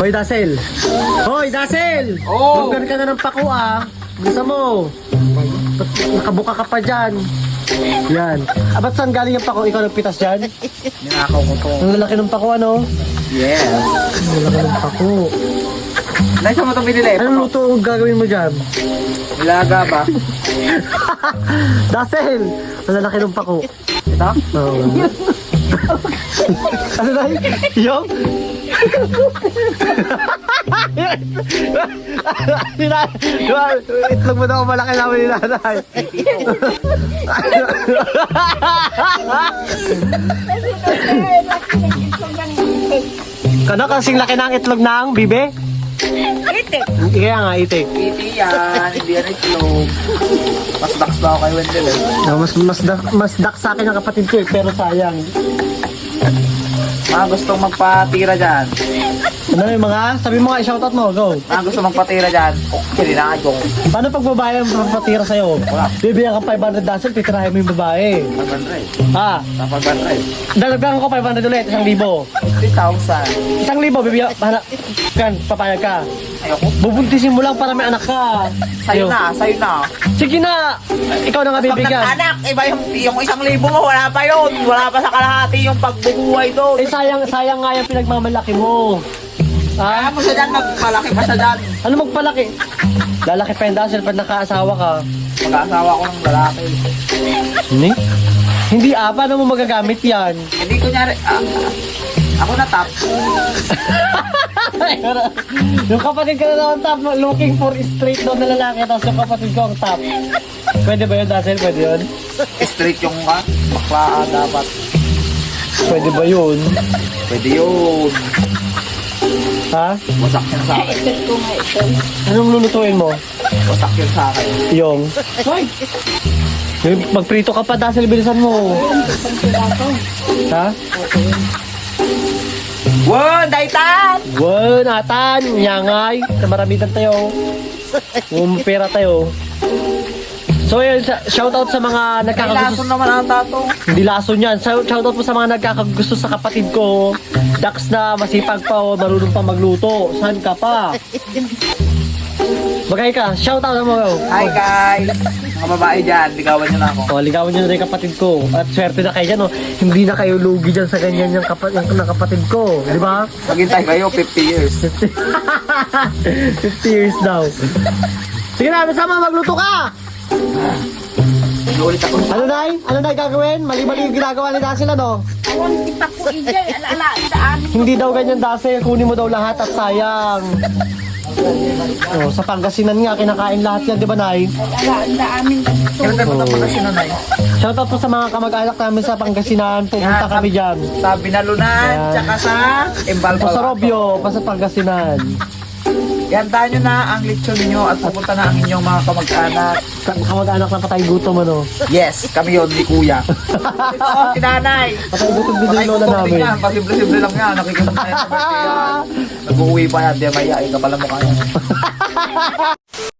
Hoy, Dasel! Hoy, Dasel! Oh! Magkan ka na ng pako Gusto mo? Ba't nakabuka ka pa dyan? Yan. Ba't saan galing yung pako? Ikaw nagpitas dyan? Ninakaw ko to. Ang lalaki ng pako, ano? Yes. Ang lalaki ng pako. Nasa mo itong binili? Anong luto ang gagawin mo dyan? Nilaga ba? Dasel! Ang lalaki ng pako. Ito? Oo. Ano na yun? Yung? Itlog mo daw malaki namin ni nanay. Kano kasing laki ng itlog ng bibe? Itik. Kaya nga, itik. Iti yan. Hindi yan itlog. Mas dax ba ako kay Wendell eh? Mas dak sa akin ang kapatid ko pero sayang. Mga gustong magpatira dyan. Ano yung mga? Sabi mo nga, shoutout mo, go. Mga gustong magpatira dyan. Okay, na ako. Paano pag babae ang papatira sa'yo? Wala. Bibigyan ka 500 dollars, titirahin mo yung babae. Pag-bandray. Ah, Napag-bandray. dagdagan ko 500 ulit, 1,000. 3,000. 1,000, bibigyan, kan, papayag ka. Ayoko. Bubuntisin mo lang para may anak ka. Sa'yo na, sa'yo na. Sige na, ikaw na nga Pag bibigyan. nag-anak, iba yung 1,000 mo, wala pa yun. Wala pa sa kalahati yung pagbubuhay doon. Eh sayang nga yung pinagmamalaki mo. Kaya Ah, mo siya dyan, magpalaki pa siya dyan. ano magpalaki? Lalaki pa yung dasel pag nakaasawa ka. Mag-aasawa ko ng lalaki. Hindi? Hindi paano mo magagamit yan? Hindi kunyari, ako na top. Yung kapatid ko na lang ang top, looking for straight daw na lalaki, tapos yung kapatid ko ang top. Pwede ba yun, Dasel? Pwede yun? Straight yung bakla dapat. Pwede ba yun? Pwede yun. Ha? Wasak yun sa akin. Itik ko nga ito. Anong lulutuin mo? Wasak yun sa akin. Yung... Magprito ka pa, Dasel, bilisan mo. Isang piraso. Ha? Wow, daitan! Wow, natan, nyangay. Maramitan tayo. Pera tayo. So yun, shoutout sa mga May nagkakagusto. lason naman ang tato. Hindi lason yan. Shoutout po sa mga nagkakagusto sa kapatid ko. Dax na masipag pa o marunong pa magluto. Saan ka pa? Bagay ka, shoutout mo. Hi guys! Mga babae dyan, ligawan nyo na ako. O, ligawan nyo na rin yung kapatid ko. At swerte na kayo dyan, o. Hindi na kayo lugi dyan sa ganyan yung kapatid ko. Di ba? Maghintay kayo, 50 years. 50 years daw. Sige na, sama, magluto ka! Ulit ako. Ano na gagawin? Mali-mali yung ginagawa ni Dasel, ano? Awan, kita ko ijay. Ala, daan. Hindi daw ganyan, Dasel. Kunin mo daw lahat at sayang. Oh, sa Pangasinan nga, kinakain lahat yan, di ba, Nay? Ala, daamin. Kailan tayo punta pa sinunay? Shoutout po sa mga kamag-anak namin sa Pangasinan. Pupunta kami dyan. Sa Binalunan, Yan. tsaka sa Embalpal. Pa sa Robio, pa sa Pangasinan. Ihantahan nyo na ang lechon niyo at pupunta na ang inyong mga kamag-anak. Kamag-anak na patay gutom, ano? Yes, kami yun, ni Kuya. Ito, si Nanay. Patay gutom din Patay yung lola kutok din namin. yan, pasimple-simple lang yan. Nakikinig tayo sa birthday yan. Nag-uwi pa yan, di mayayain ka pala mukha yan.